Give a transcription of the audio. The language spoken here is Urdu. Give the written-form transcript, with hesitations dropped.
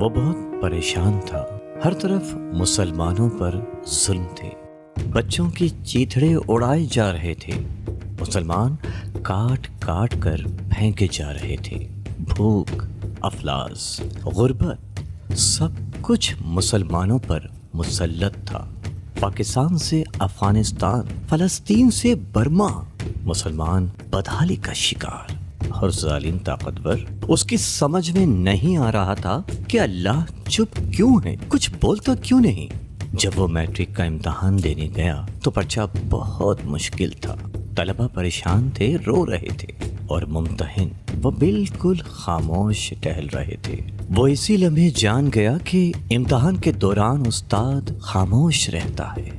وہ بہت پریشان تھا۔ ہر طرف مسلمانوں پر ظلم تھے، بچوں کی چیتھڑے اڑائے جا رہے تھے، مسلمان کاٹ کاٹ کر پھینکے جا رہے تھے۔ بھوک، افلاس، غربت، سب کچھ مسلمانوں پر مسلط تھا۔ پاکستان سے افغانستان، فلسطین سے برما، مسلمان بدحالی کا شکار اور ظالم طاقتور۔ اس کی سمجھ میں نہیں آ رہا تھا کہ اللہ چپ کیوں ہے، کچھ بولتا کیوں نہیں۔ جب وہ میٹرک کا امتحان دینے گیا تو پرچہ بہت مشکل تھا، طلبہ پریشان تھے، رو رہے تھے، اور ممتحن وہ بالکل خاموش ٹہل رہے تھے۔ وہ اسی لمحے جان گیا کہ امتحان کے دوران استاد خاموش رہتا ہے